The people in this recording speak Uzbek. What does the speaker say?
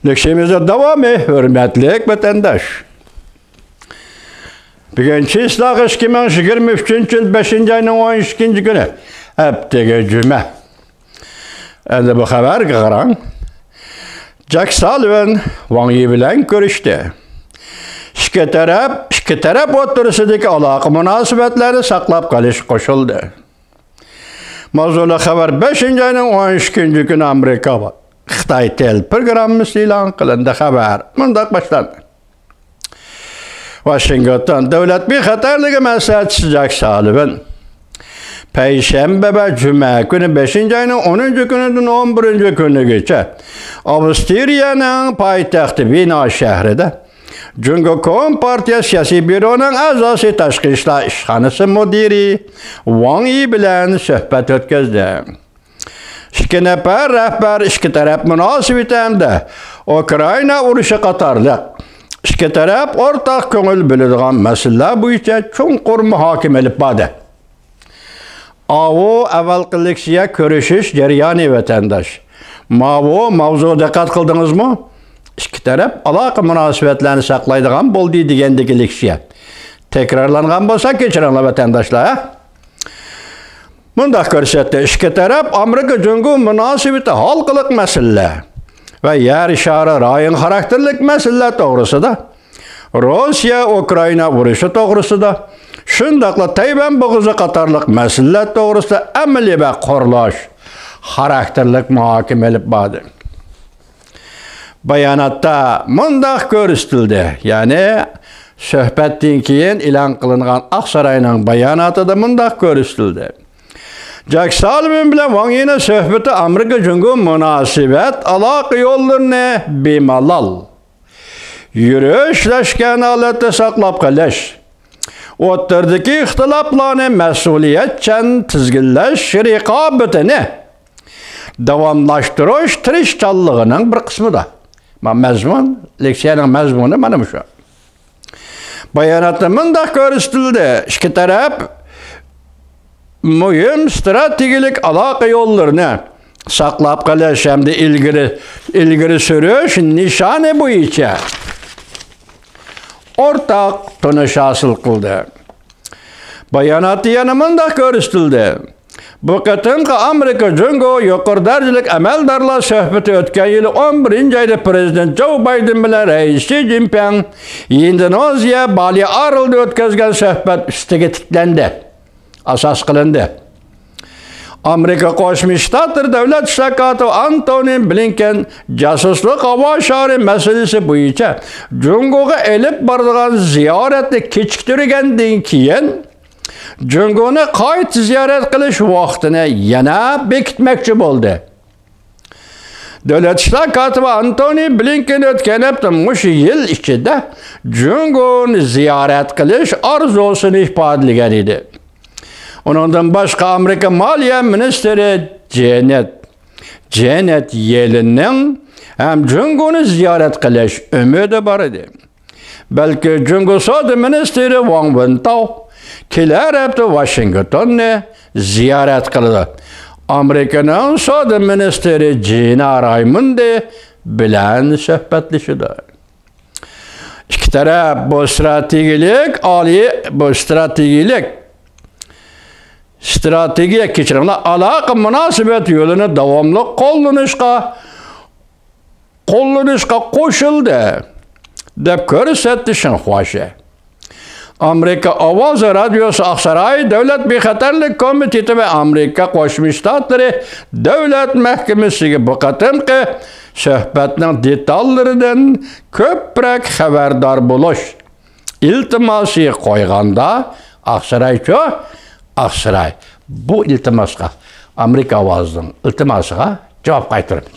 Lekşemize devam hürmetli vatandaş. Birinci ıslahı 2023 yıl 5. ayının 12. günü. Hepteki cüme. Endi bu haber qaran. Jack Sullivan Wang Yi bilen görüştü. İki taraf o'rtasidagi aloqa munosabatlarini saqlab qolish qo'shildi. Mavzuli haber 5. ayının 12. günü Amerika va Xitoy tel programmasi e'lon qilindi. Xabar mundaq boshlandi. Washington davlat bexatarligi maslahatchisi Jack Sullivan Payshanba va juma kuni 5. ayının 10. kunidan 11. kunigacha Avstriyaning poytaxti Vino shahrida Jungo Kompartiya siyosiy byuroning a'zosi tashqi ishlar ishxonasi mudiri Wang Yi bilan suhbat o'tkazdi. İki nafar rahbar ikki taraf munosabati hamda Ukraina urushi qatorliq ikki taraf o'rtaq ko'ngil biladigan masalalar bo'yicha chunqur muhokama olib bordi. Avu avvalgi leksiya ko'rishish jarayoni vatandosh. Mavzuga diqqat qildingizmi? İki taraf aloqa munosabatlarini saqlaydigan bo'ldi degandagi leksiya. Takrorlangan bo'lsa kechiringlar vatandoshlar. Bundaq ko'rsatdi. İki taraf Amerika-Jungo munosabati xalqiliq masalalar va yer shari rayon xarakterlik masalalar to'g'risida, Rossiya-Ukraina urushi to'g'risida, shundaqla Tayvan bo'g'ozi qatorliq masalalar to'g'risida amaliy va qurilish xarakterlik muhokama olib bordi. Bayonotda mundaq ko'rsatildi. Ya'ni suhbatdan keyin e'lon qilingan Aqsaroyning bayonotida mundaq ko'rsatildi. Jack Sullivan bilan Wang Yi'ning suhbati Amerika-Jungo munosabat aloqa yo'llarini bemalol yurishlangan holatda saqlab qolish, o'rtadagi ixtiloflarni mas'uliyatchan tizginlash raqobatini davomlashtirish tirishchanligining bir qismidir. Mazmun, leksiyaning mazmuni mana shu. Bayonotda mundaq ko'rsatildi. İki taraf muhim strategik aloqa yo'llarini saqlab qolish hamda ilgari surish nishoni bo'yicha o'rtaq tunish hosil qildi. Bayonotda yana mundaq ko'rsatildi. Bu qatimqi Amerika-Jungo yuqori darajali amaldorlar suhbati o'tgan yili 11. ayda Prezident Joe Biden bilan Rais Xi Jinping Indoneziya Bali orolida o'tkazgan suhbat ustiga tiklandi. Asas qilindi. Amerika Qo'shma Shtatlar davlat ishlar kotibi Antony Blinken jasuslik havo shari masalasi bo'yicha Jungoga elib boradigan ziyoratni kechiktirgandan keyin Jungoni qayta ziyorat qilish vaqtini yana bekitmoqchi bo'ldi. Davlat ishlar kotibi Antony Blinken o'tgan hafta shu yil ichida Jungoni ziyorat qilish orzusini ifodalagan edi. Ondan başqa Amerika Maliya ministri Janet Yellenning ham Jungoni ziyorat qilish umidi bor edi. Balki Jungo savdo ministri Wang Wentao kelar hafta Washingtonni ziyorat qildi. Amerikaning savdo ministri Gina Raimondi bilan suhbatlashdi. İki taraf bu strategiya kechiringlar aloqa munosabat yo'lini davomli qo'llanishga qo'shildi deb ko'rsatdi Shinxuashi. Amerika Ovoz radiosi Aqsaroy davlat bexatarlik komiteti va Amerika Qo'shma Shtatlari davlat mahkamasiga bu qatimqi suhbatning detallaridan ko'proq xabardor bo'lish iltimosi qo'yganda Aqsaroy bu iltimosga Amerika ovozining iltimosiga javob qaytardi.